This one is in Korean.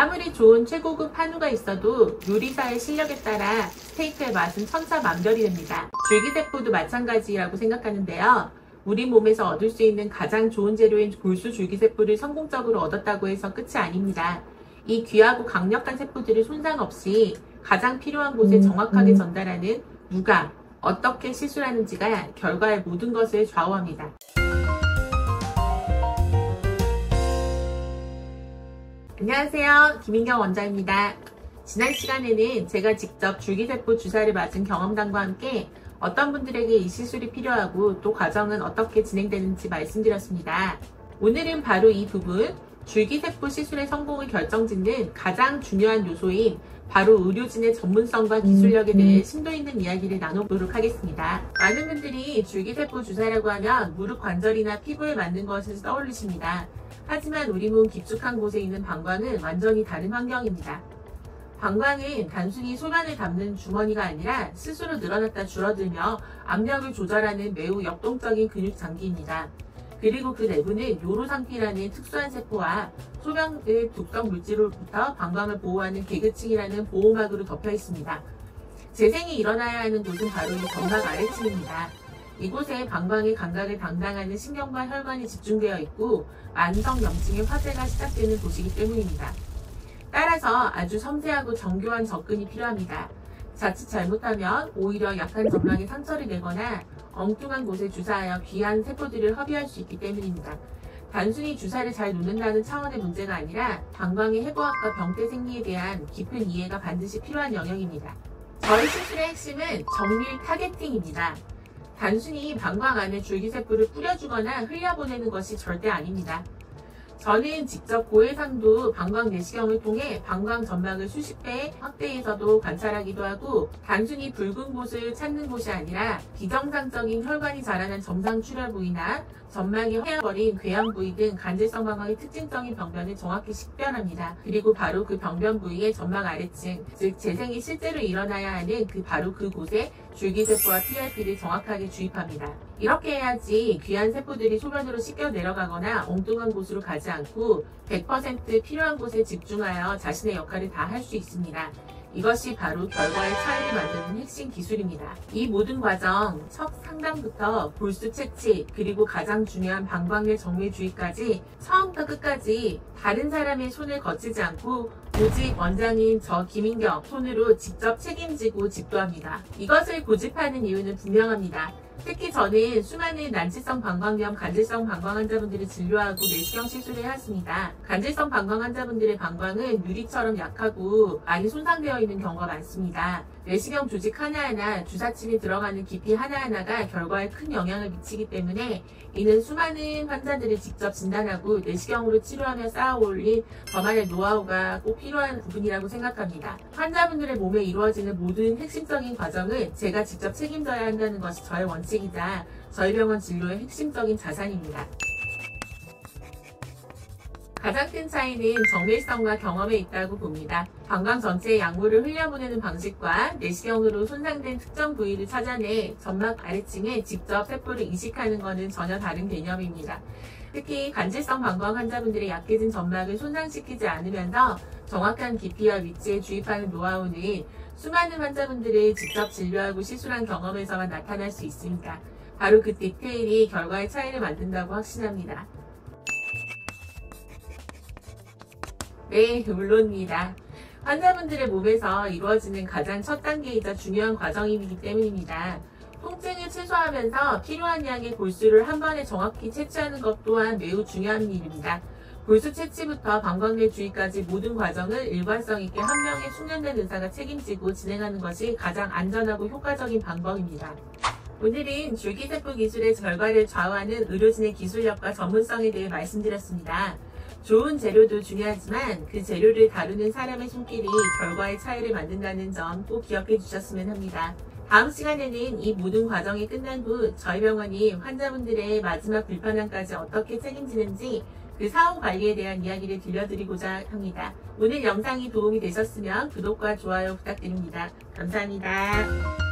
아무리 좋은 최고급 한우가 있어도 요리사의 실력에 따라 스테이크의 맛은 천차만별이 됩니다. 줄기세포도 마찬가지라고 생각하는데요. 우리 몸에서 얻을 수 있는 가장 좋은 재료인 골수 줄기세포를 성공적으로 얻었다고 해서 끝이 아닙니다. 이 귀하고 강력한 세포들을 손상 없이 가장 필요한 곳에 정확하게 전달하는 누가 어떻게 시술하는지가 결과의 모든 것을 좌우합니다. 안녕하세요, 김인경 원장입니다. 지난 시간에는 제가 직접 줄기세포 주사를 맞은 경험담과 함께 어떤 분들에게 이 시술이 필요하고 또 과정은 어떻게 진행되는지 말씀드렸습니다. 오늘은 바로 이 부분, 줄기세포 시술의 성공을 결정짓는 가장 중요한 요소인 바로 의료진의 전문성과 기술력에 대해 심도 있는 이야기를 나눠보도록 하겠습니다. 많은 분들이 줄기세포 주사라고 하면 무릎 관절이나 피부에 맞는 것을 떠올리십니다. 하지만 우리 몸 깊숙한 곳에 있는 방광은 완전히 다른 환경입니다. 방광은 단순히 소변을 담는 주머니가 아니라 스스로 늘어났다 줄어들며 압력을 조절하는 매우 역동적인 근육 장기입니다. 그리고 그 내부는 요로상피라는 특수한 세포와 소변의 독성 물질로부터 방광을 보호하는 개그층이라는 보호막으로 덮여 있습니다. 재생이 일어나야 하는 곳은 바로 이 점막 아래층입니다. 이곳에 방광의 감각을 담당하는 신경과 혈관이 집중되어 있고 만성염증의 화제가 시작되는 곳이기 때문입니다. 따라서 아주 섬세하고 정교한 접근이 필요합니다. 자칫 잘못하면 오히려 약한 점막에 상처를 내거나 엉뚱한 곳에 주사하여 귀한 세포들을 허비할 수 있기 때문입니다. 단순히 주사를 잘 놓는다는 차원의 문제가 아니라 방광의 해부학과 병태 생리에 대한 깊은 이해가 반드시 필요한 영역입니다. 저희 시술의 핵심은 정밀 타겟팅입니다. 단순히 방광 안에 줄기세포를 뿌려주거나 흘려보내는 것이 절대 아닙니다. 저는 직접 고해상도 방광 내시경을 통해 방광 점막을 수십 배 확대해서도 관찰하기도 하고 단순히 붉은 곳을 찾는 곳이 아니라 비정상적인 혈관이 자라난 점상 출혈 부위나 점막이 허여버린 궤양 부위 등 간질성 방광의 특징적인 병변을 정확히 식별합니다. 그리고 바로 그 병변 부위의 점막 아래층, 즉 재생이 실제로 일어나야 하는 바로 그곳에 줄기세포와 PRP를 정확하게 주입합니다. 이렇게 해야지 귀한 세포들이 소변으로 씻겨 내려가거나 엉뚱한 곳으로 가지 않고 100% 필요한 곳에 집중하여 자신의 역할을 다 할 수 있습니다. 이것이 바로 결과의 차이를 만드는 핵심 기술입니다. 이 모든 과정, 첫 상담부터 골수 채취, 그리고 가장 중요한 방광내 정밀 주의까지 처음부터 끝까지 다른 사람의 손을 거치지 않고 오직 원장인 저 김인경 손으로 직접 책임지고 집도합니다. 이것을 고집하는 이유는 분명합니다. 특히 저는 수많은 난치성 방광염, 간질성 방광 환자분들을 진료하고 내시경 시술을 해왔습니다. 간질성 방광 환자분들의 방광은 유리처럼 약하고 많이 손상되어 있는 경우가 많습니다. 내시경 조직 하나하나, 주사침이 들어가는 깊이 하나하나가 결과에 큰 영향을 미치기 때문에 이는 수많은 환자들을 직접 진단하고 내시경으로 치료하며 쌓아올린 저만의 노하우가 꼭 필요한 부분이라고 생각합니다. 환자분들의 몸에 이루어지는 모든 핵심적인 과정은 제가 직접 책임져야 한다는 것이 저의 원칙이자 저희 병원 진료의 핵심적인 자산입니다. 가장 큰 차이는 정밀성과 경험에 있다고 봅니다. 방광 전체의 약물을 흘려보내는 방식과 내시경으로 손상된 특정 부위를 찾아내 점막 아래층에 직접 세포를 이식하는 것은 전혀 다른 개념입니다. 특히 간질성 방광 환자분들의 약해진 점막을 손상시키지 않으면서 정확한 깊이와 위치에 주입하는 노하우는 수많은 환자분들을 직접 진료하고 시술한 경험에서만 나타날 수 있습니다. 바로 그 디테일이 결과의 차이를 만든다고 확신합니다. 네, 물론입니다. 환자분들의 몸에서 이루어지는 가장 첫 단계이자 중요한 과정이기 때문입니다. 통증을 최소화하면서 필요한 양의 골수를 한 번에 정확히 채취하는 것 또한 매우 중요한 일입니다. 골수 채취부터 방광내 주의까지 모든 과정을 일관성 있게 한 명의 숙련된 의사가 책임지고 진행하는 것이 가장 안전하고 효과적인 방법입니다. 오늘은 줄기세포 기술의 결과를 좌우하는 의료진의 기술력과 전문성에 대해 말씀드렸습니다. 좋은 재료도 중요하지만 그 재료를 다루는 사람의 손길이 결과의 차이를 만든다는 점 꼭 기억해 주셨으면 합니다. 다음 시간에는 이 모든 과정이 끝난 후 저희 병원이 환자분들의 마지막 불편함까지 어떻게 책임지는지 그 사후 관리에 대한 이야기를 들려드리고자 합니다. 오늘 영상이 도움이 되셨으면 구독과 좋아요 부탁드립니다. 감사합니다.